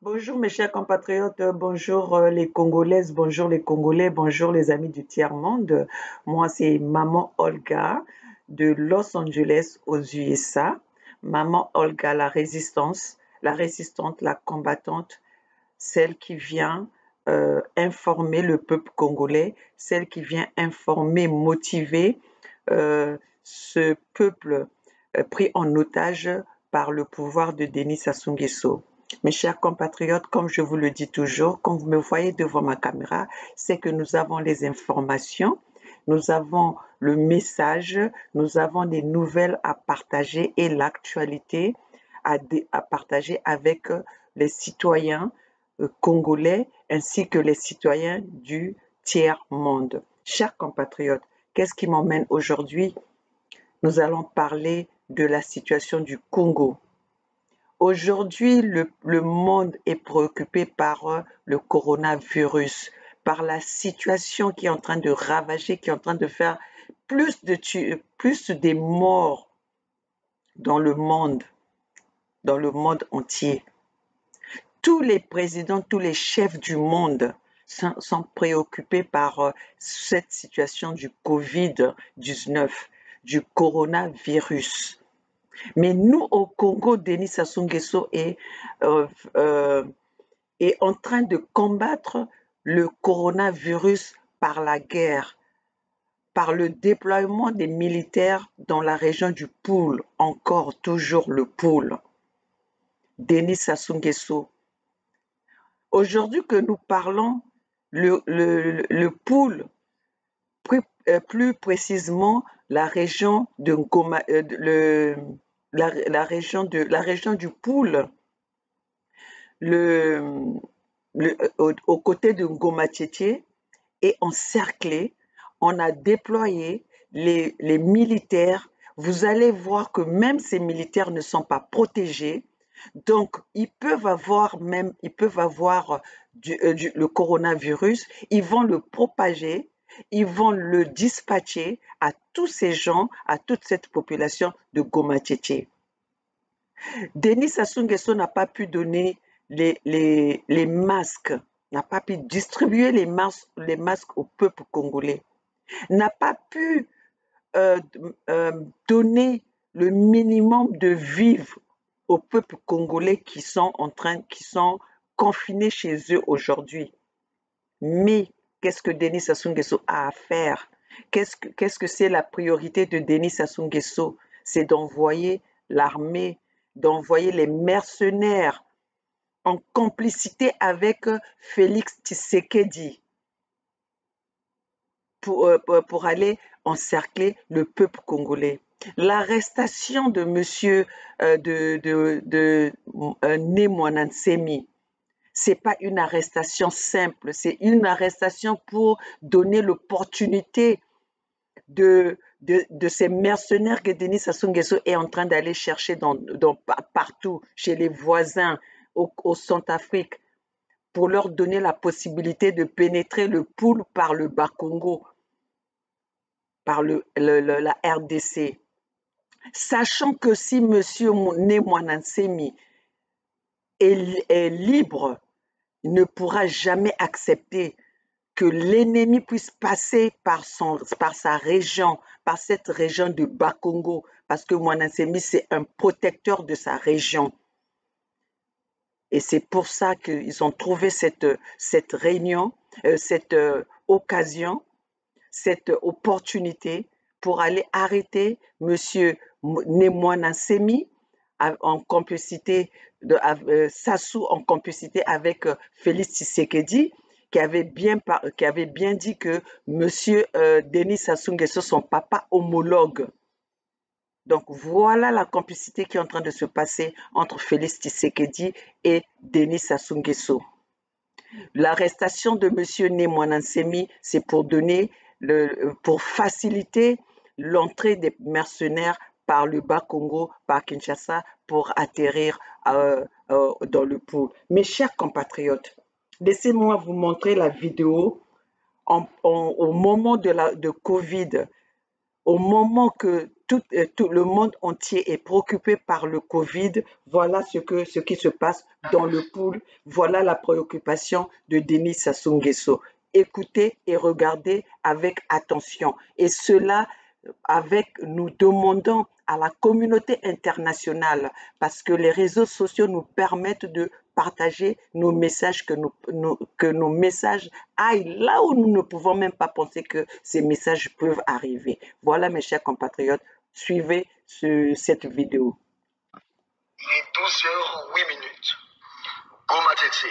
Bonjour mes chers compatriotes, bonjour les Congolaises, bonjour les Congolais, bonjour les amis du tiers-monde. Moi, c'est Maman Olga de Los Angeles aux USA. Maman Olga, la résistante, la combattante, celle qui vient informer le peuple congolais, celle qui vient informer, motiver ce peuple pris en otage par le pouvoir de Denis Sassou Nguesso. Mes chers compatriotes, comme je vous le dis toujours, quand vous me voyez devant ma caméra, c'est que nous avons les informations, nous avons le message, nous avons des nouvelles à partager et l'actualité à partager avec les citoyens congolais ainsi que les citoyens du tiers-monde. Chers compatriotes, qu'est-ce qui m'emmène aujourd'hui? Nous allons parler de la situation du Congo. Aujourd'hui, le monde est préoccupé par le coronavirus, par la situation qui est en train de ravager, qui est en train de faire plus des morts dans le monde entier. Tous les présidents, tous les chefs du monde sont préoccupés par cette situation du Covid-19, du coronavirus. Mais nous, au Congo, Denis Sassou Nguesso euh, euh, est en train de combattre le coronavirus par la guerre, par le déploiement des militaires dans la région du Poul, encore toujours le Poul. Denis Sassou Nguesso. Aujourd'hui que nous parlons, le Poul, plus précisément la région de Goma, la région du Poul, le, aux côtés de Ngoma Tchétché est encerclé. On a déployé les militaires. Vous allez voir que même ces militaires ne sont pas protégés. Donc, ils peuvent avoir le coronavirus, ils vont le propager, ils vont le dispatcher à tous ces gens, à toute cette population de Goma Tchétché. Denis Sassou Nguesso n'a pas pu donner les masques, n'a pas pu distribuer les masques au peuple congolais, n'a pas pu euh, donner le minimum de vivres au peuple congolais qui sont confinés chez eux aujourd'hui. Mais qu'est-ce que Denis Sassou Nguesso a à faire? Qu'est-ce que c'est la priorité de Denis Sassou Nguesso? C'est d'envoyer l'armée, d'envoyer les mercenaires en complicité avec Félix Tshisekedi pour aller encercler le peuple congolais. L'arrestation de monsieur Nemwana Nsemi, c'est pas une arrestation simple, c'est une arrestation pour donner l'opportunité de ces mercenaires que Denis Sassou Nguesso est en train d'aller chercher partout, chez les voisins, au Centrafrique, pour leur donner la possibilité de pénétrer le Poul par le Bas-Congo, par la RDC. Sachant que si M. Nemwana Nsemi est libre, il ne pourra jamais accepter que l'ennemi puisse passer par sa région, par cette région de Bas-Congo, parce que Mwanansemi, c'est un protecteur de sa région. Et c'est pour ça qu'ils ont trouvé cette réunion, cette occasion, cette opportunité pour aller arrêter M. Nemwana Nsemi en complicité Sassou en complicité avec Félix Tshisekedi qui avait bien dit que M. Denis Sassou Nguesso, son papa homologue. Donc voilà la complicité qui est en train de se passer entre Félix Tshisekedi et Denis Sassou Nguesso. L'arrestation de M. Nemwana Nsemi, c'est pour faciliter l'entrée des mercenaires par le Bas-Congo, par Kinshasa, pour atterrir dans le pôle. Mes chers compatriotes, laissez-moi vous montrer la vidéo au moment de Covid, au moment que tout le monde entier est préoccupé par le Covid. Voilà ce qui se passe dans le pool. Voilà la préoccupation de Denis Sassou Nguesso. Écoutez et regardez avec attention. Et cela nous demandons à la communauté internationale, parce que les réseaux sociaux nous permettent de partager nos messages, que nos messages aillent là où nous ne pouvons même pas penser que ces messages peuvent arriver. Voilà, mes chers compatriotes, suivez cette vidéo. Il est 12h08. Goma Tete,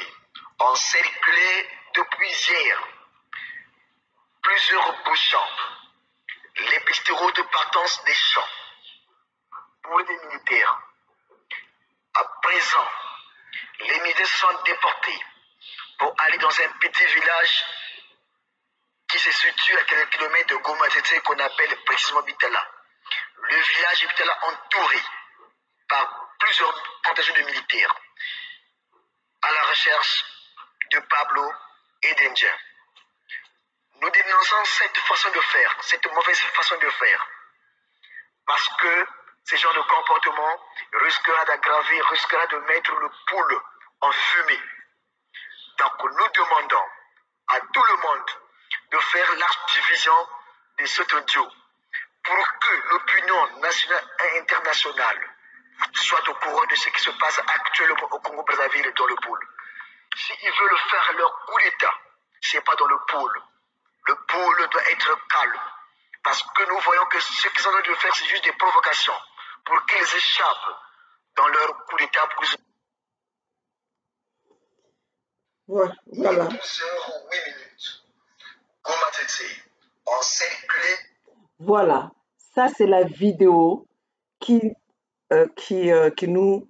encerclé depuis hier, plusieurs bouchons, les pistes de partance des champs pour les militaires. À présent, les militaires sont déportés pour aller dans un petit village qui se situe à quelques kilomètres de Goma Tete qu'on appelle précisément Bitala. Le village est Bitala entouré par plusieurs contingents de militaires à la recherche de Pablo et d'Indien. Nous dénonçons cette façon de faire, cette mauvaise façon de faire, parce que ce genre de comportement risquera d'aggraver, risquera de mettre le poule en fumée. Donc nous demandons à tout le monde de faire large division de cet audio pour que l'opinion nationale et internationale soit au courant de ce qui se passe actuellement au Congo-Brazzaville dans le pôle. S'ils veulent faire leur coup d'État, ce n'est pas dans le pôle. Le pôle doit être calme. Parce que nous voyons que ce qu'ils sont en train de faire, c'est juste des provocations pour qu'ils échappent dans leur coup d'État. Voilà. 12h08. Goma Tete, encerclé. Voilà, ça c'est la vidéo qui nous,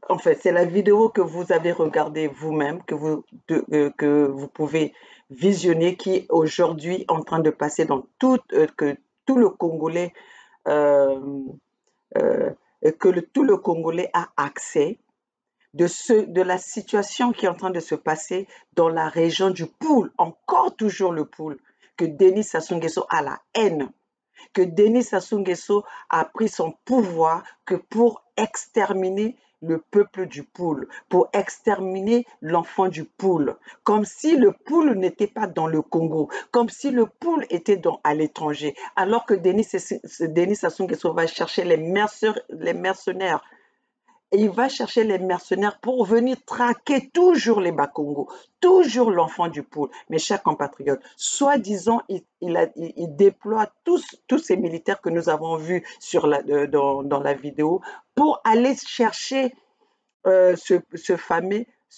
en fait, c'est la vidéo que vous avez regardée vous-même, que vous pouvez visionner, qui est aujourd'hui en train de passer dans que tout le Congolais, euh, euh, tout le Congolais a accès de la situation qui est en train de se passer dans la région du Poul, encore toujours le Poul, que Denis Sassou Nguesso a la haine, que Denis Sassou Nguesso a pris son pouvoir que pour exterminer le peuple du Poul, pour exterminer l'enfant du Poul, comme si le Poul n'était pas dans le Congo, comme si le Poul était à l'étranger, alors que Denis Sassou Nguesso va chercher les mercenaires. Et il va chercher les mercenaires pour venir traquer toujours les Bakongo, toujours l'enfant du Poul. Mes chers compatriotes, soi-disant, il déploie tous ces militaires que nous avons vus dans la vidéo pour aller chercher ce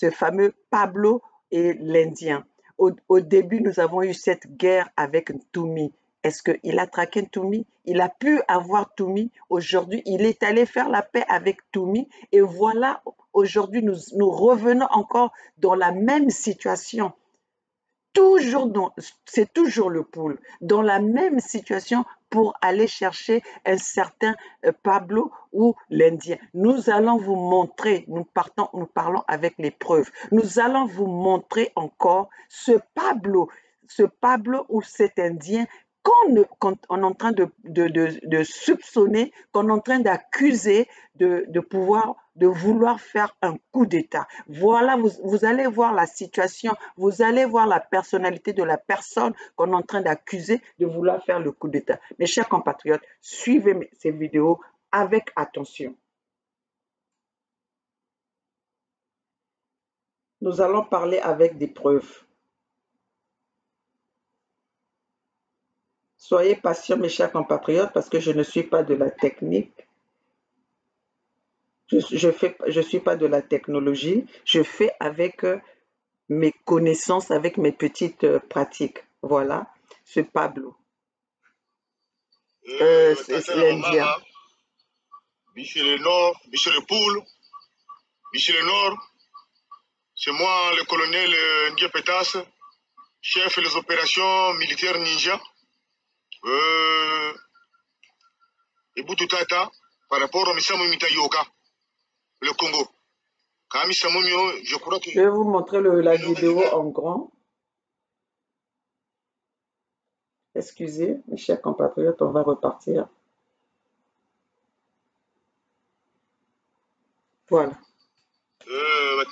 fameux Pablo et l'Indien. Au début, nous avons eu cette guerre avec Toumi. Est-ce qu'il a traqué Toumi? Il a pu avoir Toumi. Aujourd'hui, il est allé faire la paix avec Toumi. Et voilà, aujourd'hui, nous revenons encore dans la même situation. C'est toujours le Poul, dans la même situation pour aller chercher un certain Pablo ou l'Indien. Nous allons vous montrer, nous parlons avec les preuves, nous allons vous montrer encore ce Pablo ou cet Indien qu'on est en train de soupçonner, qu'on est en train d'accuser de vouloir faire un coup d'État. Voilà, vous allez voir la situation, vous allez voir la personnalité de la personne qu'on est en train d'accuser de vouloir faire le coup d'État. Mes chers compatriotes, suivez ces vidéos avec attention. Nous allons parler avec des preuves. Soyez patients, mes chers compatriotes, parce que je ne suis pas de la technique. Je suis pas de la technologie. Je fais avec mes connaissances, avec mes petites pratiques. Voilà, ce Pablo. C'est l'Indien. Michel le Nord, Michel le Poul, Michel le Nord, c'est moi le colonel Ndié Pétas, chef des opérations militaires ninja. Et Boututata, par rapport au Missamou Mitayoka, le Congo. Je crois que... Je vais vous montrer la vidéo en grand. Excusez, mes chers compatriotes, on va repartir. Voilà.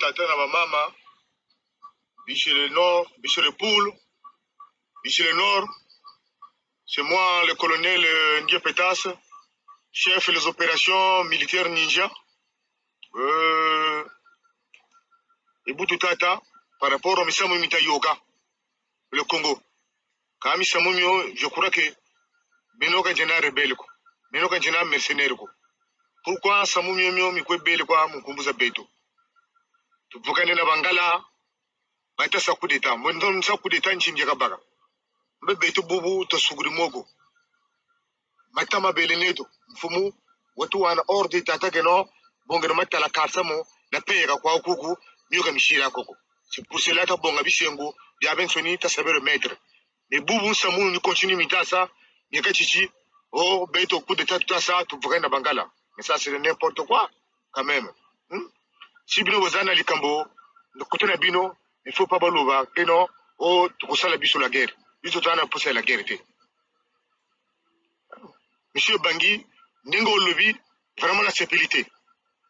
Tata na mama, Bichir le Nord, Bichir le Poule, Bichir le Nord, c'est moi le colonel Ndié Pétas, chef des opérations militaires ninja. Et Boutou Tata, par rapport au Missamou Mita Yoga, le Congo. Quand Missamou, je crois que Benoka Jena rebelle, Benoka Jena mercenaire. Pourquoi Samou Mio Mikwe Bele quoi, mon Kumbuza Beto? Tu peux connaître la Bangala, Mata sa coup d'état, mon don sa coup d'état, Nchinjaka Baga. Mbe Beto Boubou, to Sugri Mogo. Mata ma Bele Neto, Fumu, watu wana ordre Tata Geno, Bonga Mata la Karsamo, la paye à quoi Koko, mieux que Michira Koko. C'est pour cela que Bonga Bisengo, Diaben Soni, ta savoir maître. Mais Boubou Samou, nous continue Mitasa, Yakachichi, oh, Beto coup d'état, tout ça, tu peux connaître la Bangala. Mais ça, c'est n'importe quoi, quand même. Si bino bozana likambo, kotona bino, il faut pas baloba, que non, oh, tu consales biso la guerre. Biso tana poussé la guerre. Monsieur Bangui, Ningo lobby, vraiment la sécurité.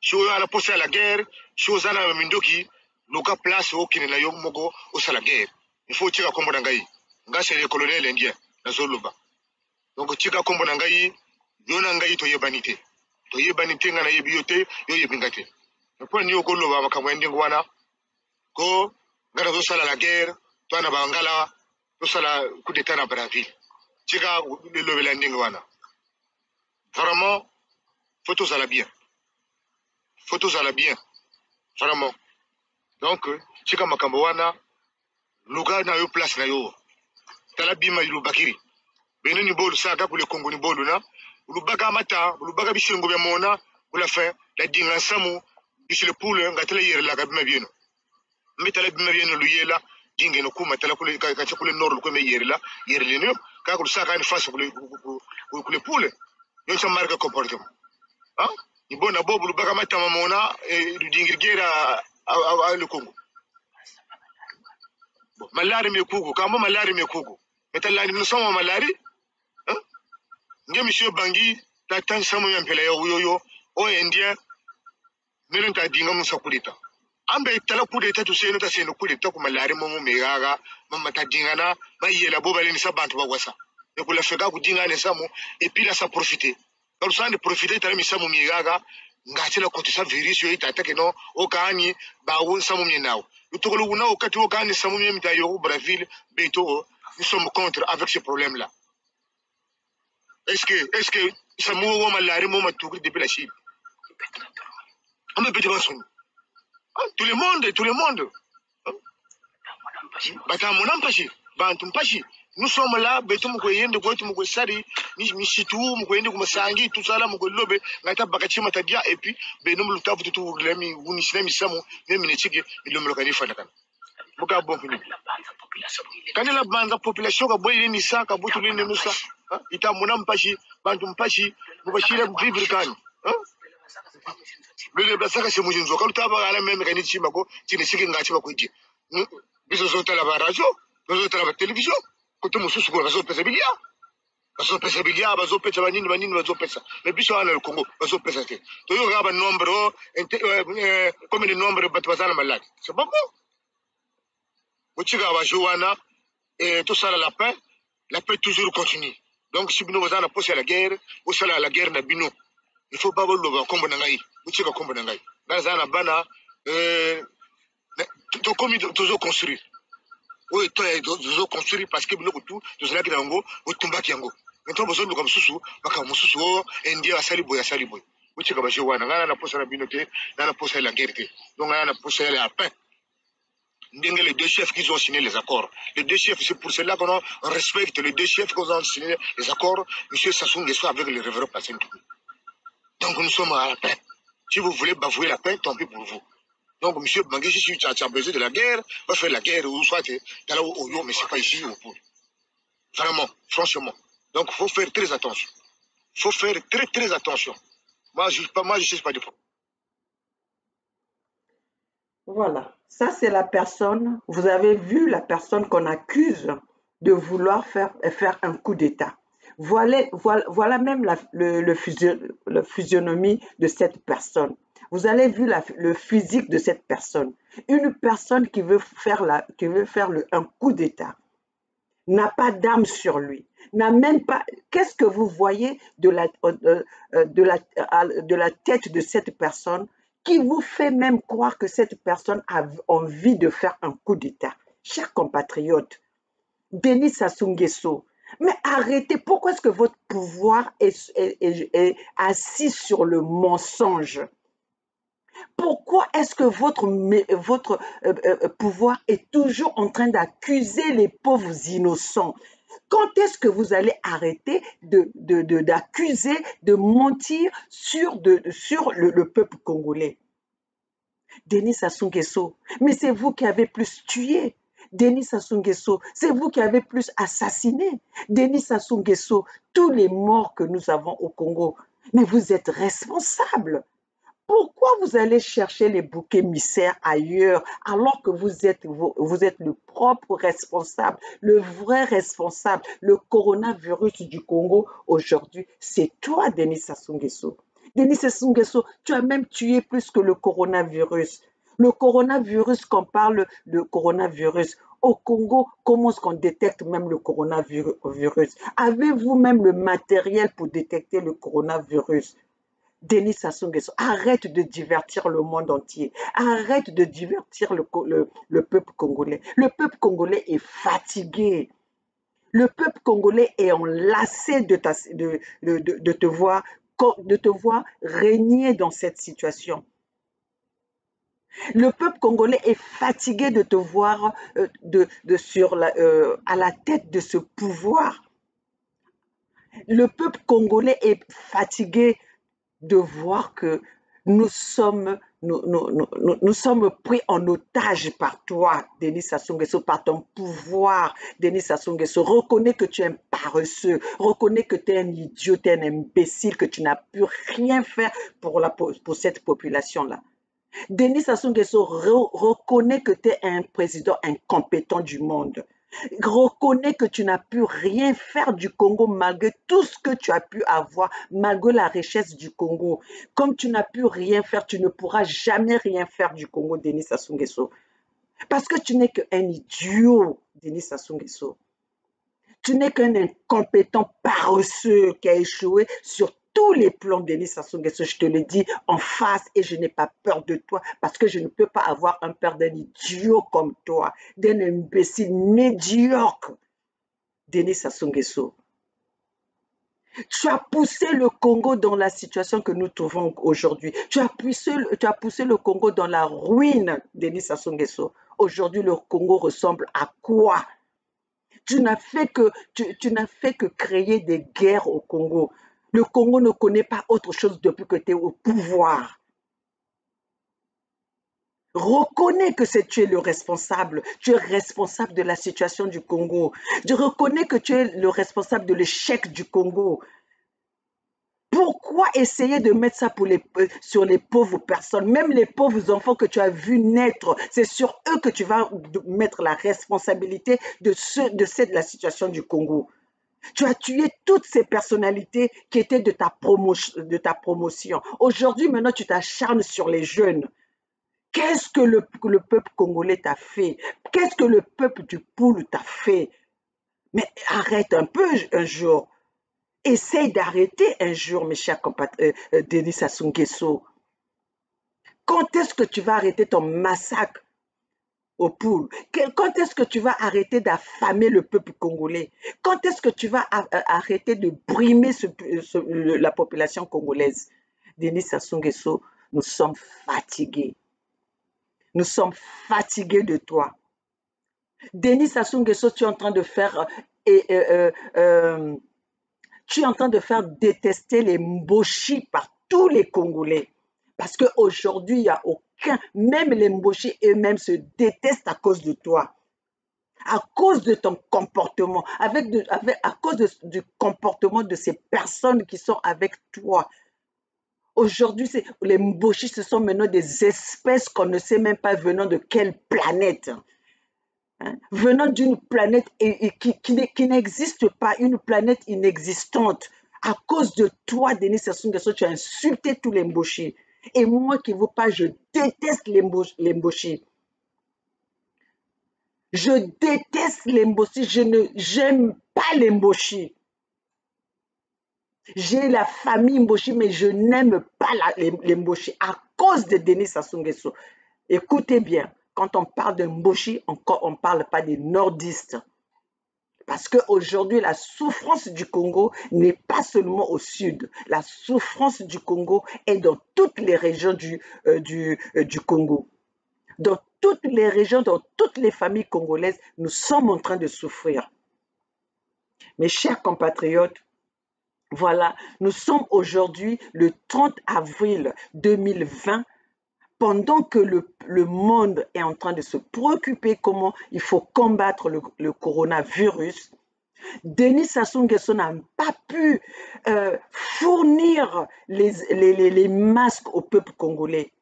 Si on a poussé la guerre, si on a mindoki, loka place au kinena yo mogo, au la guerre. Il faut tirer comme Nangaï. Nga c'est le colonel indien, na zoloba. Donc tirer comme Nangaï, yo Nangaï to yebanité. To yebanité ngana yebiote, yo yebingate. Kwa niyo ko loba makamwende ngwana ko ngara zo sala la guerre to na bangala to sala coup d'état na Brazzaville tika le lobe la ngwana vraiment photos à la bien vraiment donc tika makambo wana luga na yo place na yo tala bima ilu bakiri beneni bolu saka pour le Congo ni bolu na lubaga mata lubaga bisengo be mona pour la fin la dinga samu bisi le poule ngatele yere la kabima bieno mbitala bima bieno luyela jinge no kuma tala kule ka kule nord ko me yere la yere le no ka ko saka ni face kule poule yo sa marque comportement hein ni bona bobu lubaga mata mamona du dingir gera a le Congo malari me kugo kama malari me kugo metala ni somo malari hein nge monsieur Bangui ta tan samo yampela yo o indien nelen ta dinga musa kulita ambe tala kudeta to seno ta seno kudeta kuma lari mo megaga mama ta dinga na ba yela bo baleni sabantu ba wasa e kula feka ku dinga ne samo et puis là ça profiter quand ça ne profiter tala mi samo megaga ngati la kotisa virus yo ita take no o kani ba won samo mi nawo utokolo una o kati o kani samo mi mita yo Brazzaville beto nous sommes contre avec ce problème là est-ce que samo wo malari mo matugri depuis la Chine on peut dire ça tout le monde batamu nampashi bantu mpashi nous sommes là beto mu koyende ko tu mu ko sari ni situ mu koyende ko masangi tout ça là mu ko lobe ngata bakachi matadia et puis be no mu tafu tu lemi uni sinemi samu nemi ne chike ilo mu lokani fana kan muka bon fini kan la banza population ka boy ni saka butu ni nusa ita mu nampashi bantu mpashi mu bashira vivre kan le basaka se mujinzo ka lutaba ala meme kan chima ko tini sike ngati ba ko di biso zote la radio zote la télévision kote mususu ko bazo pesa bilia bazo pesa banini bazo pesa mais biso ana le Congo bazo pesa te to yo gaba nombre comme le nombre bat bazana malade c'est pas bon mochiga ba jowana et tout ça la paix toujours continue donc si bino bazana poser la guerre ou sala la guerre na bino il faut pas lo kombo na ngai mochiga kombo na ngai bazana bana to komi toujours construire oui toujours construire parce que biloko tout to zala kirango o tumbaki yango maintenant bozo luka mususu baka mususu o india asali boy uchi kaba jewana ngana na posa na binote na posa la guerre te donc ngana na posa la paix ndenge les deux chefs qui ont signé les accords les deux chefs c'est pour cela qu'on respecte les deux chefs qui ont signé les accords monsieur Sassou Nguesso avec le révérend Passé Ntoumé donc nous sommes à la paix si vous voulez bafouer la paix tant pis pour vous. Donc, monsieur Bangui, si tu as besoin de la guerre, va faire la guerre ou soit tu es là au Yo, mais ce n'est pas ici au Poul. Vraiment, franchement. Donc, il faut faire très attention. Il faut faire très, très attention. Moi, je ne sais pas du tout. Voilà. Ça, c'est la personne. Vous avez vu la personne qu'on accuse de vouloir faire un coup d'État. Voilà même le physionomie de cette personne. Vous avez vu le physique de cette personne. Une personne qui veut faire, un coup d'État n'a pas d'arme sur lui, n'a même pas. Qu'est-ce que vous voyez de la tête de cette personne qui vous fait même croire que cette personne a envie de faire un coup d'État? Chers compatriotes, Denis Sassou Nguesso, mais arrêtez, pourquoi est-ce que votre pouvoir est assis sur le mensonge? Pourquoi est-ce que votre pouvoir est toujours en train d'accuser les pauvres innocents? Quand est-ce que vous allez arrêter d'accuser, de mentir sur le peuple congolais? Denis Sassou Nguesso, mais c'est vous qui avez plus tué. Denis Sassou Nguesso, c'est vous qui avez plus assassiné. Denis Sassou Nguesso, tous les morts que nous avons au Congo, mais vous êtes responsable. Pourquoi vous allez chercher les boucs émissaires ailleurs alors que vous êtes le propre responsable, le vrai responsable? Le coronavirus du Congo aujourd'hui, c'est toi, Denis Sassou Nguesso. Denis Sassou Nguesso, tu as même tué plus que le coronavirus. Le coronavirus, qu'on parle de coronavirus, au Congo, comment est-ce qu'on détecte même le coronavirus? Avez-vous même le matériel pour détecter le coronavirus? Denis Sassou Nguesso, arrête de divertir le monde entier. Arrête de divertir le peuple congolais. Le peuple congolais est fatigué. Le peuple congolais est enlacé de te voir régner dans cette situation. Le peuple congolais est fatigué de te voir à la tête de ce pouvoir. Le peuple congolais est fatigué de voir que nous sommes pris en otage par toi, Denis Sassou Nguesso, par ton pouvoir. Denis Sassou Nguesso, reconnais que tu es un paresseux, reconnais que tu es un idiot, tu es un imbécile, que tu n'as pu rien faire pour cette population-là. Denis Sassou Nguesso, reconnais que tu es un président incompétent du monde. Reconnais que tu n'as pu rien faire du Congo malgré tout ce que tu as pu avoir, malgré la richesse du Congo. Comme tu n'as pu rien faire, tu ne pourras jamais rien faire du Congo, Denis Sassou Nguesso. Parce que tu n'es qu'un idiot, Denis Sassou Nguesso. Tu n'es qu'un incompétent paresseux qui a échoué sur tous les plans, Denis Sassou Nguesso. Je te le dis en face et je n'ai pas peur de toi parce que je ne peux pas avoir un père d'un idiot comme toi, d'un imbécile médiocre, Denis Sassou Nguesso. Tu as poussé le Congo dans la situation que nous trouvons aujourd'hui. Tu as poussé le Congo dans la ruine, Denis Sassou Nguesso. Aujourd'hui, le Congo ressemble à quoi? Tu n'as fait que créer des guerres au Congo. Le Congo ne connaît pas autre chose depuis que tu es au pouvoir. Reconnais que tu es le responsable. Tu es responsable de la situation du Congo. Je reconnais que tu es le responsable de l'échec du Congo. Pourquoi essayer de mettre ça sur les pauvres personnes, même les pauvres enfants que tu as vus naître? C'est sur eux que tu vas mettre la responsabilité de la situation du Congo. Tu as tué toutes ces personnalités qui étaient de ta promotion. Aujourd'hui, maintenant, tu t'acharnes sur les jeunes. Qu'est-ce que le peuple congolais t'a fait? Qu'est-ce que le peuple du Poul t'a fait? Mais arrête un peu un jour. Essaye d'arrêter un jour, mes chers compatriotes, Denis Sassou Nguesso. Quand est-ce que tu vas arrêter ton massacre au Poul? Quand est-ce que tu vas arrêter d'affamer le peuple congolais? Quand est-ce que tu vas arrêter de brimer la population congolaise? Denis Sassou Nguesso, nous sommes fatigués. Nous sommes fatigués de toi. Denis Sassou Nguesso, tu es en train de faire détester les Mboshi par tous les Congolais. Parce qu'aujourd'hui, il n'y a aucun, même les Mboshi eux-mêmes se détestent à cause de toi. À cause de ton comportement, à cause du comportement de ces personnes qui sont avec toi. Aujourd'hui, les Mboshi, ce sont maintenant des espèces qu'on ne sait même pas venant de quelle planète. Venant d'une planète qui n'existe pas, une planète inexistante. À cause de toi, Denis Sassou Nguesso, tu as insulté tous les Mboshi. Et moi qui vous parle, je déteste l'embauché. Je déteste l'embauché. J'aime pas l'embauché. J'ai la famille Mboshi, mais je n'aime pas les Mboshi à cause de Denis Sassou Nguesso. Écoutez bien, quand on parle de Mboshi, on ne parle pas des nordistes. Parce qu'aujourd'hui, la souffrance du Congo n'est pas seulement au sud. La souffrance du Congo est dans toutes les régions du Congo. Dans toutes les régions, dans toutes les familles congolaises, nous sommes en train de souffrir. Mes chers compatriotes, voilà, nous sommes aujourd'hui le 30 avril 2020, pendant que le monde est en train de se préoccuper comment il faut combattre le coronavirus. Denis Sassou Nguesso n'a pas pu fournir les masques au peuple congolais.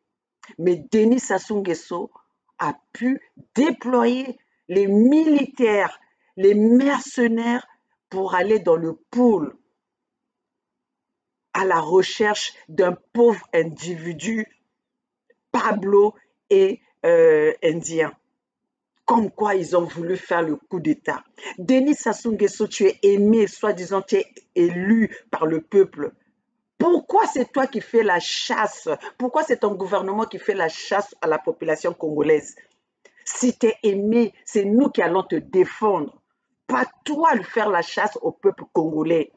Mais Denis Sassou Nguesso a pu déployer les militaires, les mercenaires pour aller dans le pôle à la recherche d'un pauvre individu, Pablo et indien. Comme quoi ils ont voulu faire le coup d'État. Denis Sassou Nguesso, tu es aimé, soi-disant tu es élu par le peuple. Pourquoi c'est toi qui fais la chasse? Pourquoi c'est ton gouvernement qui fait la chasse à la population congolaise? Si tu es aimé, c'est nous qui allons te défendre. Pas toi de faire la chasse au peuple congolais.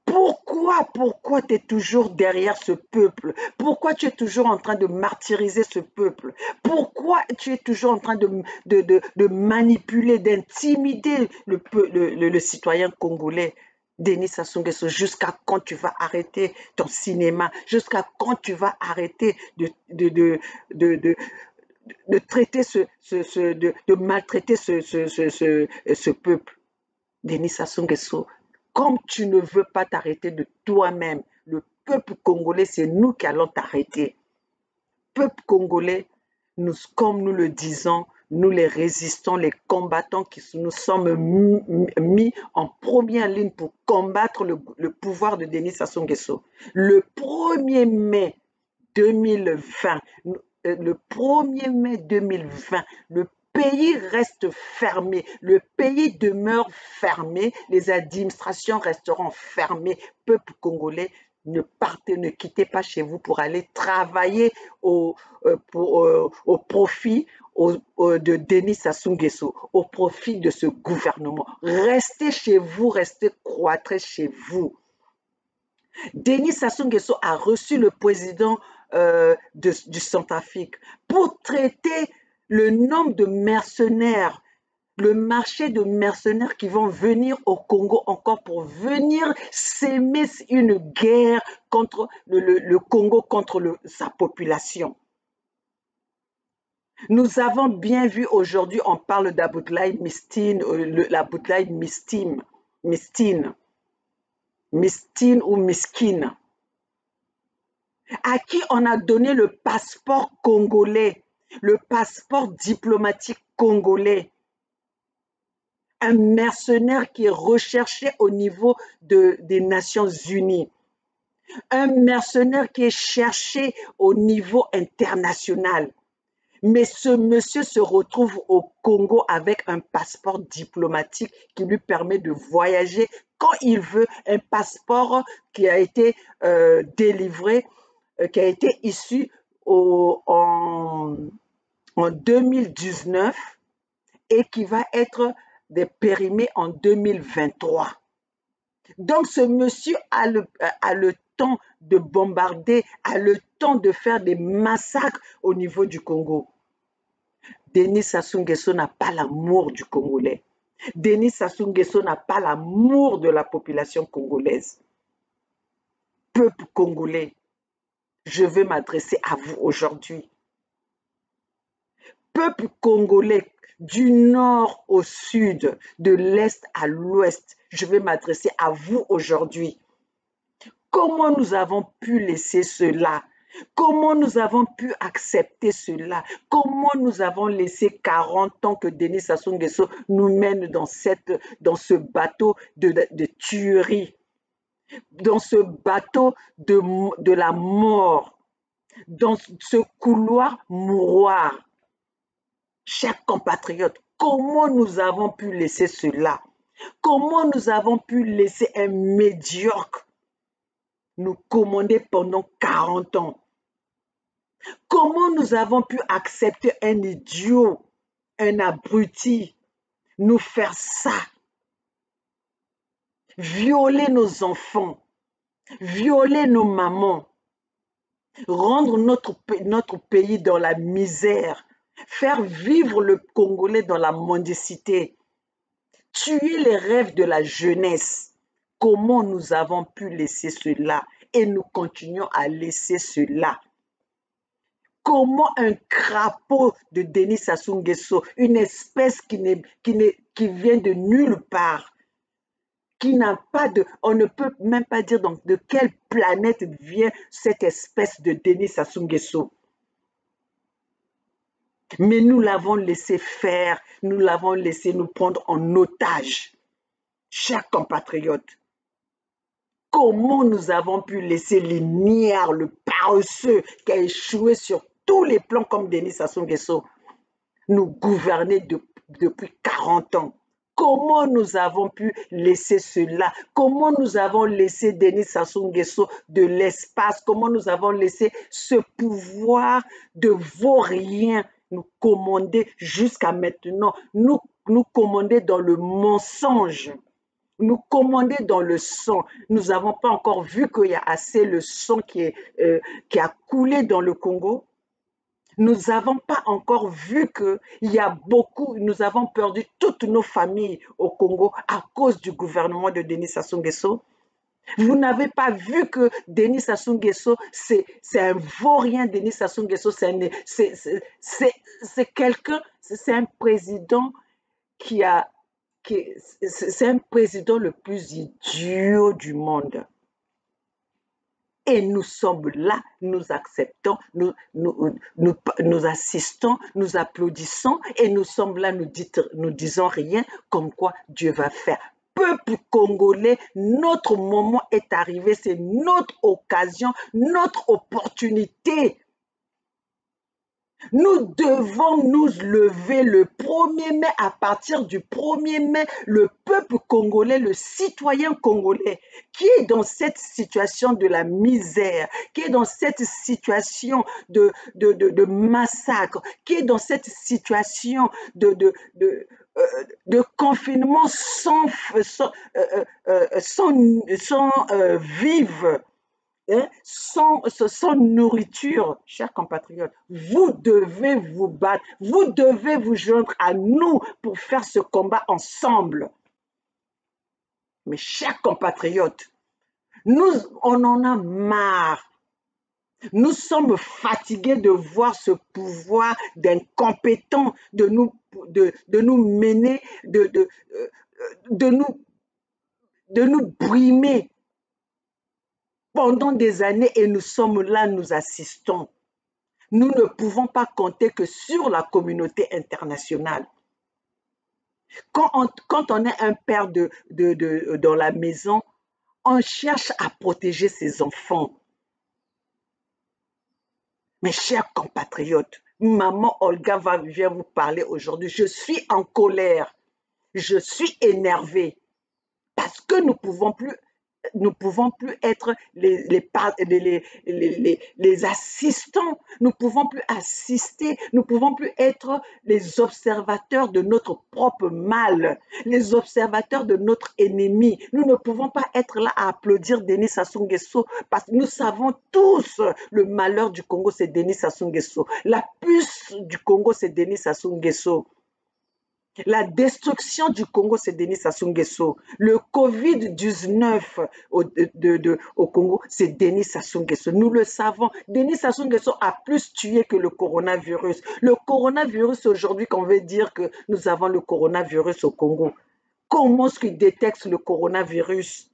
Pourquoi tu es toujours derrière ce peuple? Pourquoi tu es toujours en train de martyriser ce peuple? Pourquoi tu es toujours en train de manipuler, d'intimider le citoyen congolais? Denis Sassou Nguesso, jusqu'à quand tu vas arrêter ton cinéma? Jusqu'à quand tu vas arrêter de traiter de maltraiter ce peuple? Denis Sassou Nguesso, comme tu ne veux pas t'arrêter de toi-même, le peuple congolais, c'est nous qui allons t'arrêter. Peuple congolais, comme nous le disons, nous les résistants, les combattants qui nous sommes mis en première ligne pour combattre le pouvoir de Denis Sassou Nguesso. Le 1er mai 2020, le 1er mai 2020, le pays reste fermé, le pays demeure fermé, les administrations resteront fermées. Peuple congolais, ne partez, ne quittez pas chez vous pour aller travailler au profit de Denis Sassou Nguesso, au profit de ce gouvernement. Restez chez vous, restez cloîtrés chez vous. Denis Sassou Nguesso a reçu le président du Centrafrique pour traiter le nombre de mercenaires, le marché de mercenaires qui vont venir au Congo encore pour venir s'aimer une guerre contre le Congo, contre sa population. Nous avons bien vu aujourd'hui, on parle d'Abdoulaye Mistine, l'Abdoulaye Mistine ou Miskine, à qui on a donné le passeport congolais, le passeport diplomatique congolais. Un mercenaire qui est recherché au niveau des Nations Unies. Un mercenaire qui est cherché au niveau international. Mais ce monsieur se retrouve au Congo avec un passeport diplomatique qui lui permet de voyager quand il veut, un passeport qui a été délivré, qui a été issu en 2019 et qui va être périmé en 2023. Donc ce monsieur a le temps de bombarder, a le temps de faire des massacres au niveau du Congo. Denis Sassou Nguesso n'a pas l'amour du Congolais. Denis Sassou Nguesso n'a pas l'amour de la population congolaise. Peuple congolais, je veux m'adresser à vous aujourd'hui. Peuple congolais, du nord au sud, de l'est à l'ouest, je vais m'adresser à vous aujourd'hui. Comment nous avons pu laisser cela? Comment nous avons pu accepter cela? Comment nous avons laissé 40 ans que Denis Sassou Nguesso nous mène dans ce bateau de tuerie? dans ce bateau de la mort, dans ce couloir mouroir. Chers compatriotes, comment nous avons pu laisser cela? Comment nous avons pu laisser un médiocre nous commander pendant 40 ans? Comment nous avons pu accepter un idiot, un abruti, nous faire ça? Violer nos enfants, violer nos mamans, rendre notre pays dans la misère, faire vivre le Congolais dans la mendicité, tuer les rêves de la jeunesse. Comment nous avons pu laisser cela et nous continuons à laisser cela? Comment un crapaud de Denis Sassou Nguesso, une espèce qui vient de nulle part, qui n'a pas de... On ne peut même pas dire donc de quelle planète vient cette espèce de Denis Sassou Nguesso. Mais nous l'avons laissé faire, nous l'avons laissé nous prendre en otage. Chers compatriotes, comment nous avons pu laisser l'ignare, le paresseux qui a échoué sur tous les plans comme Denis Sassou Nguesso nous gouverner depuis 40 ans? Comment nous avons pu laisser cela? Comment nous avons laissé Denis Sassou Nguesso de l'espace? Comment nous avons laissé ce pouvoir de vaurien nous commander jusqu'à maintenant? Nous commander dans le mensonge, nous commander dans le sang. Nous n'avons pas encore vu qu'il y a assez le sang qui a coulé dans le Congo. Nous n'avons pas encore vu qu'il y a beaucoup, nous avons perdu toutes nos familles au Congo à cause du gouvernement de Denis Sassou Nguesso. Vous n'avez pas vu que Denis Sassou Nguesso, c'est un vaurien. Denis Sassou Nguesso, c'est quelqu'un, c'est un président c'est un président le plus idiot du monde. Et nous sommes là, nous acceptons, nous assistons, nous applaudissons et nous sommes là, nous disons rien, comme quoi Dieu va faire. Peuple congolais, notre moment est arrivé, c'est notre occasion, notre opportunité. Nous devons nous lever le 1er mai. À partir du 1er mai, le peuple congolais, le citoyen congolais, qui est dans cette situation de la misère, qui est dans cette situation de massacre, qui est dans cette situation de confinement sans vivre, sans nourriture. Chers compatriotes, vous devez vous battre, vous devez vous joindre à nous pour faire ce combat ensemble. Mes chers compatriotes, on en a marre. Nous sommes fatigués de voir ce pouvoir d'incompétents de nous mener, de nous brimer pendant des années et nous sommes là, nous assistons. Nous ne pouvons pas compter que sur la communauté internationale. Quand on est un père dans la maison, on cherche à protéger ses enfants. Mes chers compatriotes, maman Olga vient vous parler aujourd'hui. Je suis en colère, je suis énervée parce que nous ne pouvons plus être les assistants, nous ne pouvons plus assister, nous ne pouvons plus être les observateurs de notre propre mal, les observateurs de notre ennemi. Nous ne pouvons pas être là à applaudir Denis Sassou Nguesso parce que nous savons tous le malheur du Congo, c'est Denis Sassou Nguesso. La puce du Congo, c'est Denis Sassou Nguesso. La destruction du Congo, c'est Denis Sassou Nguesso. Le Covid-19 au Congo, c'est Denis Sassou Nguesso. Nous le savons. Denis Sassou Nguesso a plus tué que le coronavirus. Le coronavirus, aujourd'hui, qu'on veut dire que nous avons le coronavirus au Congo. Comment est-ce qu'ils détectent le coronavirus?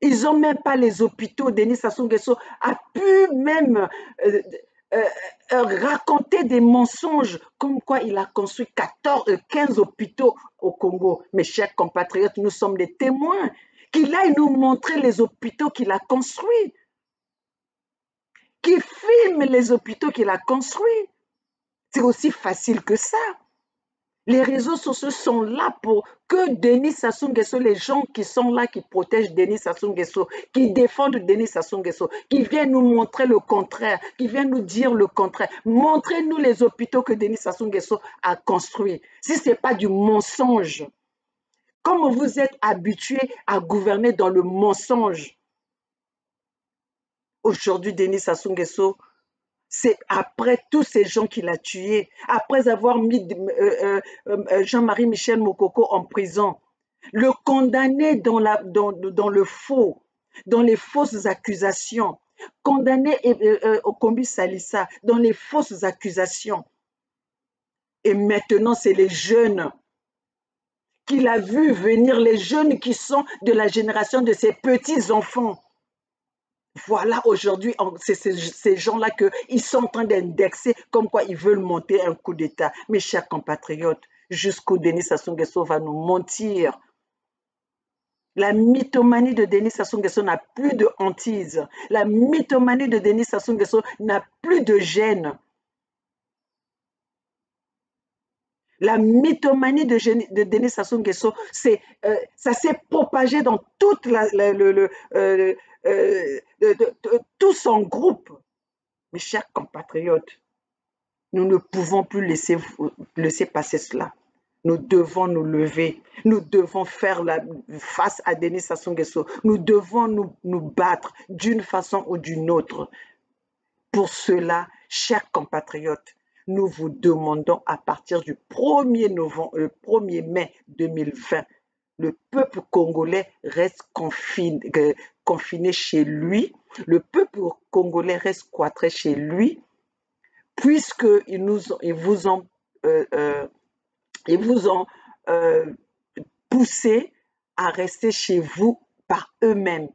Ils n'ont même pas les hôpitaux. Denis Sassou Nguesso a pu même... raconter des mensonges comme quoi il a construit 15 hôpitaux au Congo. Mes chers compatriotes, nous sommes les témoins qu'il aille nous montrer les hôpitaux qu'il a construits, qu'il filme les hôpitaux qu'il a construits. C'est aussi facile que ça. Les réseaux sociaux sont là pour que Denis Sassou Nguesso, les gens qui sont là, qui protègent Denis Sassou Nguesso, qui défendent Denis Sassou Nguesso, qui viennent nous montrer le contraire, qui viennent nous dire le contraire. Montrez-nous les hôpitaux que Denis Sassou Nguesso a construits. Si ce n'est pas du mensonge, comme vous êtes habitués à gouverner dans le mensonge, aujourd'hui, Denis Sassou Nguesso, c'est après tous ces gens qu'il a tués, après avoir mis Jean-Marie Michel Mokoko en prison, le condamner dans le faux, dans les fausses accusations, condamner Okombi Salissa dans les fausses accusations. Et maintenant, c'est les jeunes qu'il a vu venir, les jeunes qui sont de la génération de ses petits-enfants. Voilà, aujourd'hui, c'est ces gens-là qu'ils sont en train d'indexer comme quoi ils veulent monter un coup d'État. Mes chers compatriotes, jusqu'où Denis Sassou Nguesso va nous mentir. La mythomanie de Denis Sassou Nguesso n'a plus de hantise. La mythomanie de Denis Sassou Nguesso n'a plus de gêne. La mythomanie de Denis Sassou Nguesso, ça s'est propagé dans toute tout son groupe. Mes chers compatriotes, nous ne pouvons plus laisser passer cela. Nous devons nous lever. Nous devons faire face à Denis Sassou Nguesso. Nous devons nous battre d'une façon ou d'une autre. Pour cela, chers compatriotes, nous vous demandons à partir du 1er mai 2020, le peuple congolais reste confiné chez lui, le peuple congolais reste cloîtré chez lui, puisqu'ils vous ont poussé à rester chez vous par eux-mêmes.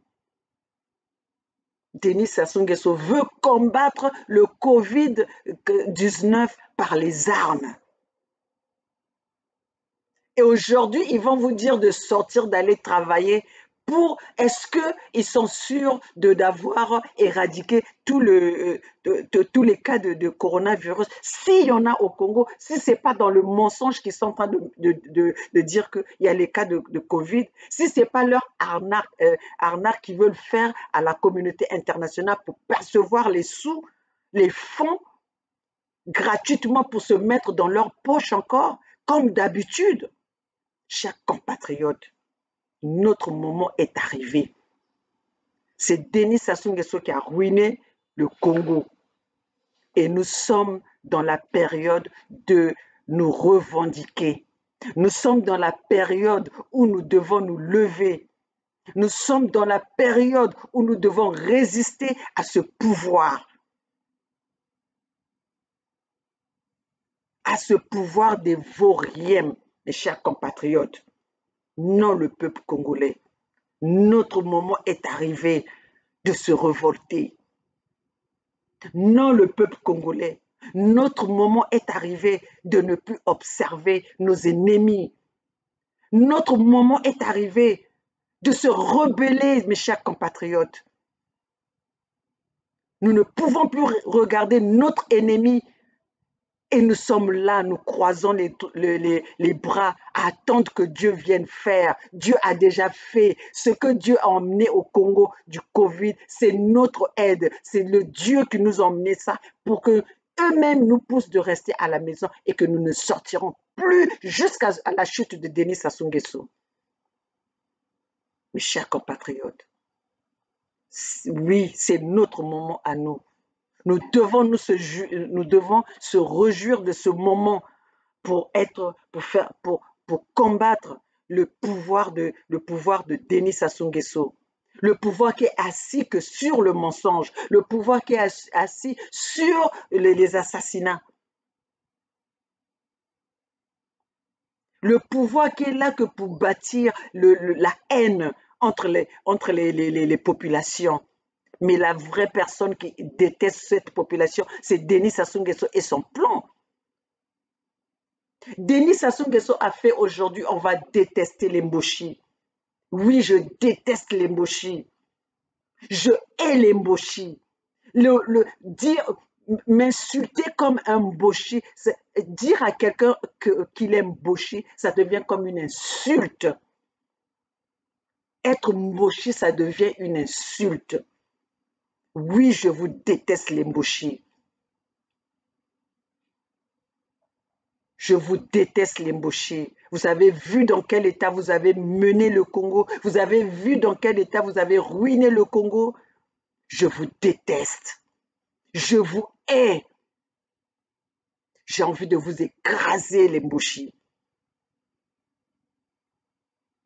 Denis Sassou Nguesso veut combattre le Covid-19 par les armes. Et aujourd'hui, ils vont vous dire de sortir, d'aller travailler est-ce qu'ils sont sûrs d'avoir éradiqué tous les cas de coronavirus? S'il y en a au Congo, si ce n'est pas dans le mensonge qu'ils sont en train de dire qu'il y a les cas de Covid, si ce n'est pas leur arnaque qu'ils veulent faire à la communauté internationale pour percevoir les sous, les fonds gratuitement pour se mettre dans leur poche encore, comme d'habitude. Chers compatriotes, notre moment est arrivé. C'est Denis Sassou Nguesso qui a ruiné le Congo. Et nous sommes dans la période de nous revendiquer. Nous sommes dans la période où nous devons nous lever. Nous sommes dans la période où nous devons résister à ce pouvoir. À ce pouvoir des vauriens, mes chers compatriotes. Non, le peuple congolais. Notre moment est arrivé de se révolter. Non, le peuple congolais. Notre moment est arrivé de ne plus observer nos ennemis. Notre moment est arrivé de se rebeller, mes chers compatriotes. Nous ne pouvons plus regarder notre ennemi. Et nous sommes là, nous croisons les bras à attendre que Dieu vienne faire. Dieu a déjà fait. Ce que Dieu a emmené au Congo du Covid, c'est notre aide. C'est le Dieu qui nous a emmené ça pour que eux-mêmes nous poussent de rester à la maison et que nous ne sortirons plus jusqu'à la chute de Denis Sassou Nguesso. Mes chers compatriotes, oui, c'est notre moment à nous. Nous devons se réjouir de ce moment pour combattre le pouvoir de Denis Sassou Nguesso. Le pouvoir qui est assis que sur le mensonge, le pouvoir qui est assis sur les assassinats. Le pouvoir qui est là que pour bâtir la haine entre les populations. Mais la vraie personne qui déteste cette population, c'est Denis Sassou Nguesso et son plan. Denis Sassou Nguesso a fait aujourd'hui, on va détester les Mboshi. Oui, je déteste les Mboshi. Je hais les Mboshi. Dire, m'insulter comme un Mboshi, dire à quelqu'un qu'il est Mboshi, ça devient comme une insulte. Être Mboshi, ça devient une insulte. Oui, je vous déteste les Mboshi. Je vous déteste les Mboshi. Vous avez vu dans quel état vous avez mené le Congo. Vous avez vu dans quel état vous avez ruiné le Congo. Je vous déteste. Je vous hais. J'ai envie de vous écraser les Mboshi.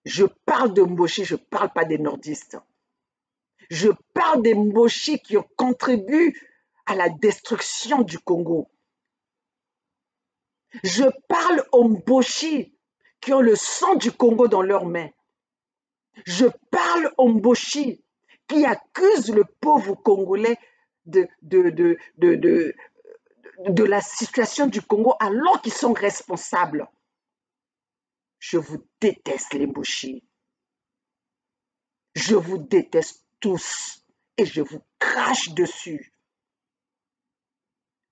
Je parle de Mboshi, je ne parle pas des nordistes. Je parle des Mboshi qui ont contribué à la destruction du Congo. Je parle aux Mboshi qui ont le sang du Congo dans leurs mains. Je parle aux Mboshi qui accusent le pauvre Congolais de la situation du Congo alors qu'ils sont responsables. Je vous déteste les Mboshi. Je vous déteste tous et je vous crache dessus.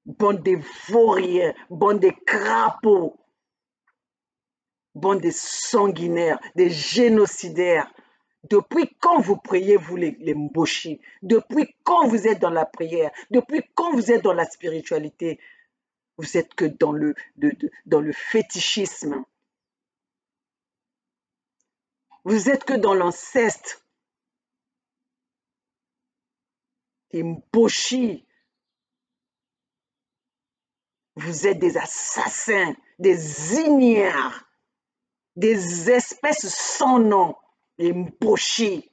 Bande de vauriens, bande de crapauds, bande de sanguinaires, des génocidaires. Depuis quand vous priez, vous les Mboshi? Depuis quand vous êtes dans la prière? Depuis quand vous êtes dans la spiritualité? Vous êtes que dans le fétichisme. Vous êtes que dans l'inceste. Les Mboshi. Vous êtes des assassins, des ignares, des espèces sans nom, les Mboshi.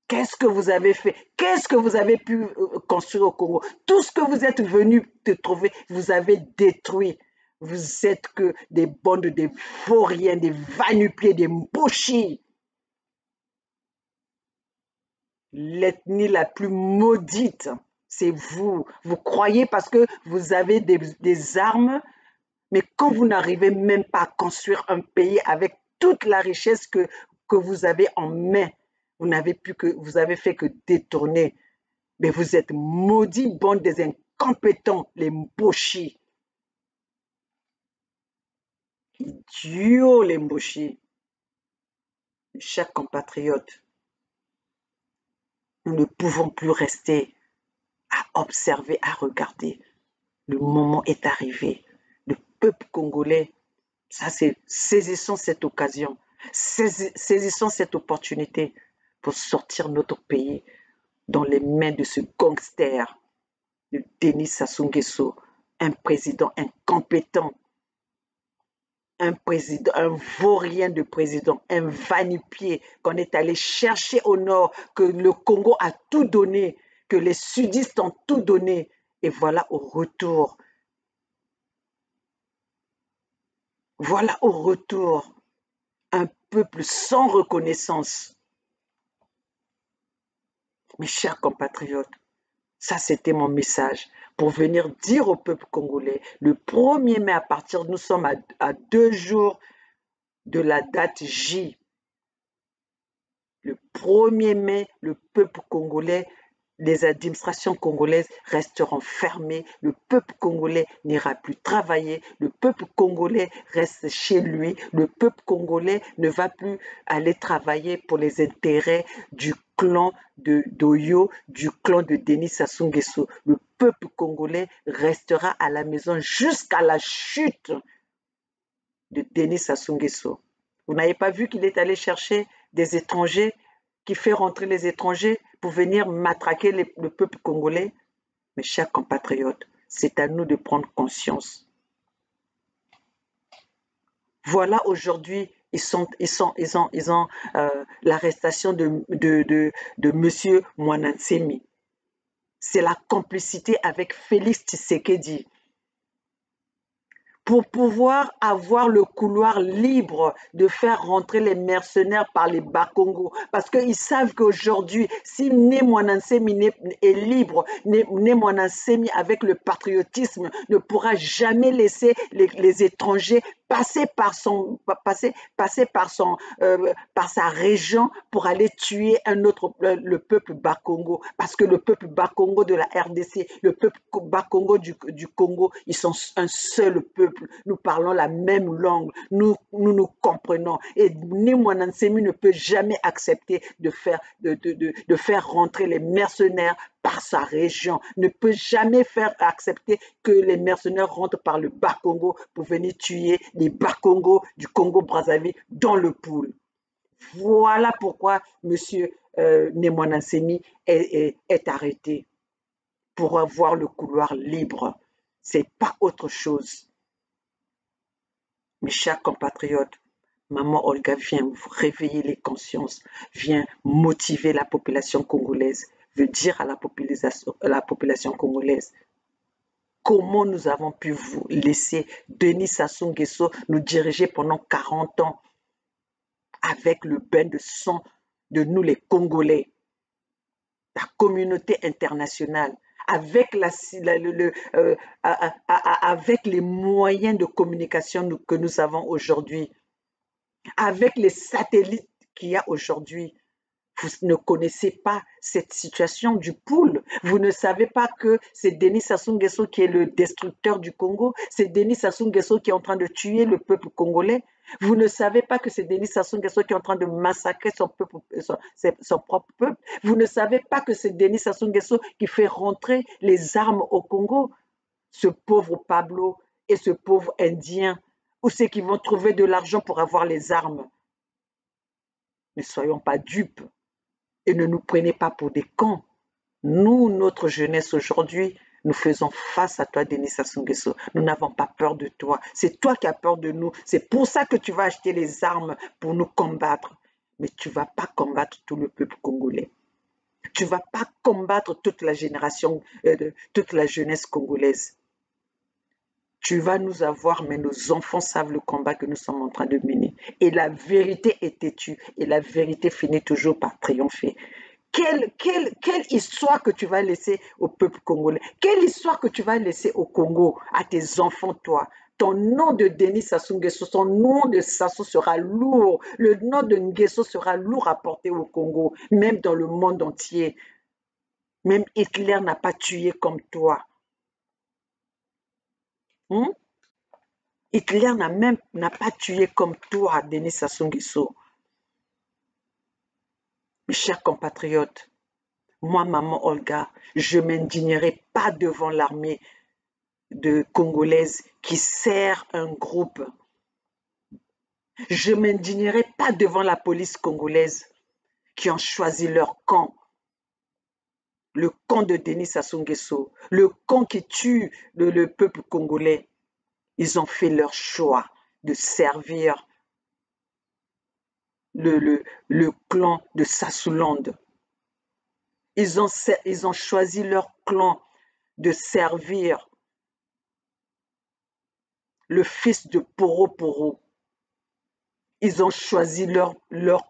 Qu'est-ce que vous avez fait? Qu'est-ce que vous avez pu construire au Congo? Tout ce que vous êtes venu te trouver, vous avez détruit. Vous êtes que des bandes de vauriens, des va-nu-pieds, des Mboshi. L'ethnie la plus maudite, c'est vous. Vous croyez parce que vous avez des armes, mais quand vous n'arrivez même pas à construire un pays avec toute la richesse que vous avez en main, vous avez fait que détourner. Mais vous êtes maudits, bande des incompétents, les Mboshi. Idiots, les Mboshi. Chers compatriotes, nous ne pouvons plus rester à observer, à regarder. Le moment est arrivé. Le peuple congolais, ça c'est, saisissons cette occasion, saisissons cette opportunité pour sortir notre pays dans les mains de ce gangster, de Denis Sassou Nguesso, un président incompétent, un vaurien de président, un va-nu-pied qu'on est allé chercher au nord, que le Congo a tout donné, que les sudistes ont tout donné. Et voilà au retour un peuple sans reconnaissance. Mes chers compatriotes, ça c'était mon message pour venir dire au peuple congolais, le 1er mai nous sommes à 2 jours de la date J. Le 1er mai, le peuple congolais, les administrations congolaises resteront fermées, le peuple congolais n'ira plus travailler, le peuple congolais reste chez lui, le peuple congolais ne va plus aller travailler pour les intérêts du clan d'Oyo, du clan de Denis Sassou Nguesso. Le peuple congolais restera à la maison jusqu'à la chute de Denis Sassou Nguesso. Vous n'avez pas vu qu'il est allé chercher des étrangers, qui fait rentrer les étrangers pour venir matraquer le peuple congolais? Mes chers compatriotes, c'est à nous de prendre conscience. Voilà aujourd'hui, ils ont l'arrestation de monsieur Mwanantsemi. C'est la complicité avec Félix Tshisekedi. Pour pouvoir avoir le couloir libre de faire rentrer les mercenaires par les Bakongo. Parce qu'ils savent qu'aujourd'hui, si Né Mwanantsemi est libre, Né Mwanantsemi avec le patriotisme ne pourra jamais laisser les étrangers passer par sa région pour aller tuer le peuple Bakongo, parce que le peuple Bakongo de la RDC, le peuple Bakongo du Congo, ils sont un seul peuple. Nous parlons la même langue, nous comprenons. Et Nimwana Nsemi ne peut jamais accepter de faire rentrer les mercenaires par sa région, ne peut jamais faire accepter que les mercenaires rentrent par le Bas-Congo pour venir tuer les Bas-Congo du Congo-Brazzaville dans le pool. Voilà pourquoi M. Nimwana Nsemi est arrêté, pour avoir le couloir libre. C'est pas autre chose. Mes chers compatriotes, Maman Olga vient réveiller les consciences, vient motiver la population congolaise, veut dire à la population congolaise comment nous avons pu vous laisser Denis Sassou Nguesso nous diriger pendant 40 ans avec le bain de sang de nous les Congolais, la communauté internationale, avec les moyens de communication que nous avons aujourd'hui, avec les satellites qu'il y a aujourd'hui. Vous ne connaissez pas cette situation du pool. Vous ne savez pas que c'est Denis Sassou Nguesso qui est le destructeur du Congo. C'est Denis Sassou Nguesso qui est en train de tuer le peuple congolais. Vous ne savez pas que c'est Denis Sassou Nguesso qui est en train de massacrer son propre peuple. Vous ne savez pas que c'est Denis Sassou Nguesso qui fait rentrer les armes au Congo. Ce pauvre Pablo et ce pauvre Indien, où c'est qu'ils vont trouver de l'argent pour avoir les armes? Ne soyons pas dupes. Et ne nous prenez pas pour des cons. Nous, notre jeunesse aujourd'hui, nous faisons face à toi, Denis Sassou Nguesso. Nous n'avons pas peur de toi. C'est toi qui as peur de nous. C'est pour ça que tu vas acheter les armes pour nous combattre. Mais tu ne vas pas combattre tout le peuple congolais. Tu ne vas pas combattre toute la génération, toute la jeunesse congolaise. Tu vas nous avoir, mais nos enfants savent le combat que nous sommes en train de mener. Et la vérité est têtue. Et la vérité finit toujours par triompher. Quelle histoire que tu vas laisser au peuple congolais? Quelle histoire que tu vas laisser au Congo, à tes enfants, toi? Ton nom de Denis Sassou Nguesso, son nom de Sassou sera lourd. Le nom de Nguesso sera lourd à porter au Congo, même dans le monde entier. Même Hitler n'a pas tué comme toi. Hitler n'a pas tué comme toi, Denis Sassou Nguesso. Mes chers compatriotes, moi, maman Olga, je ne m'indignerai pas devant l'armée congolaise qui sert un groupe. Je ne m'indignerai pas devant la police congolaise qui ont choisi leur camp. Le camp de Denis Sassou Nguesso, le camp qui tue le peuple congolais. Ils ont fait leur choix de servir le clan de Sassouland. Ils ont choisi leur clan de servir le fils de Poro Poro. Ils ont choisi leur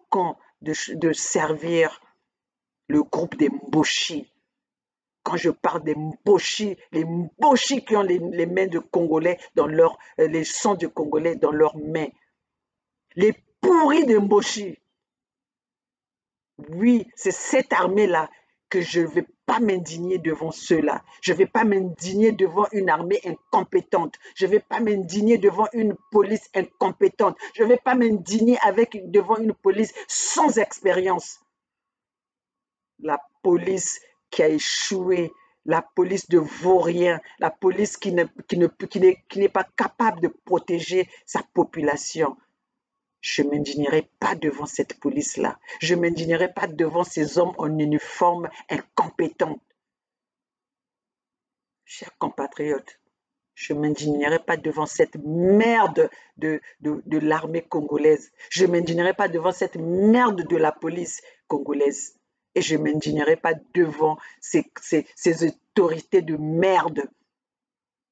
camp de servir le groupe des Mboshi. Quand je parle des Mboshi, les Mboshi qui ont les mains de Congolais dans les sangs de Congolais dans leurs mains. Les pourris de Mboshi. Oui, c'est cette armée-là que je ne vais pas m'indigner devant ceux-là. Je ne vais pas m'indigner devant une armée incompétente. Je ne vais pas m'indigner devant une police incompétente. Je ne vais pas m'indigner devant une police sans expérience. La police qui a échoué, la police de vaurien, la police qui n'est pas capable de protéger sa population. Je ne m'indignerai pas devant cette police-là. Je ne m'indignerai pas devant ces hommes en uniforme incompétents. Chers compatriotes, je ne m'indignerai pas devant cette merde de l'armée congolaise. Je ne m'indignerai pas devant cette merde de la police congolaise. Et je ne m'indignerai pas devant ces autorités de merde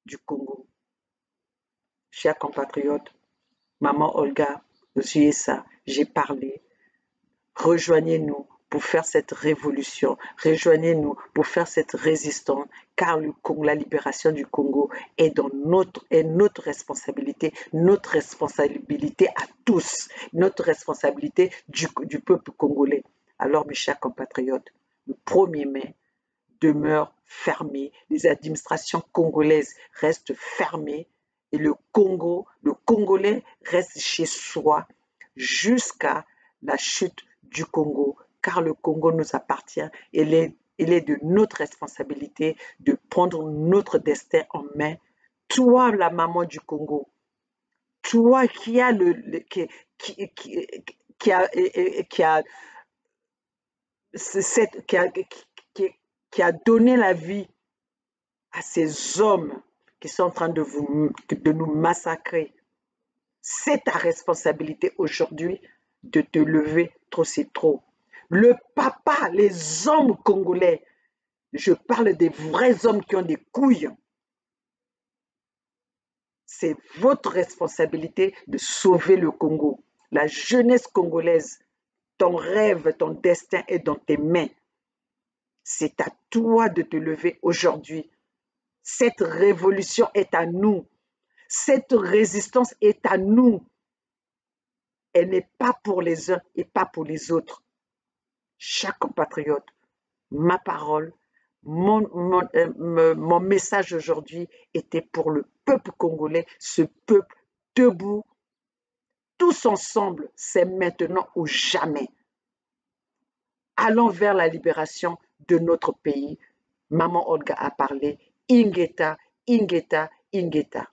du Congo. Chers compatriotes, maman Olga, j'ai parlé. Rejoignez-nous pour faire cette révolution. Rejoignez-nous pour faire cette résistance, car la libération du Congo est notre responsabilité à tous, notre responsabilité du peuple congolais. Alors, mes chers compatriotes, le 1er mai demeure fermé, les administrations congolaises restent fermées et le Congolais reste chez soi jusqu'à la chute du Congo, car le Congo nous appartient. Il est de notre responsabilité de prendre notre destin en main. Toi, la maman du Congo, toi qui a qui a donné la vie à ces hommes qui sont en train de nous massacrer. C'est ta responsabilité aujourd'hui de te lever, trop c'est trop. Le papa, les hommes congolais, je parle des vrais hommes qui ont des couilles. C'est votre responsabilité de sauver le Congo. La jeunesse congolaise, ton rêve, ton destin est dans tes mains. C'est à toi de te lever aujourd'hui. Cette révolution est à nous. Cette résistance est à nous. Elle n'est pas pour les uns et pas pour les autres. Chaque compatriote, ma parole, mon message aujourd'hui était pour le peuple congolais, ce peuple debout, tous ensemble, c'est maintenant ou jamais. Allons vers la libération de notre pays. Maman Olga a parlé, Ingeta, Ingeta, Ingeta.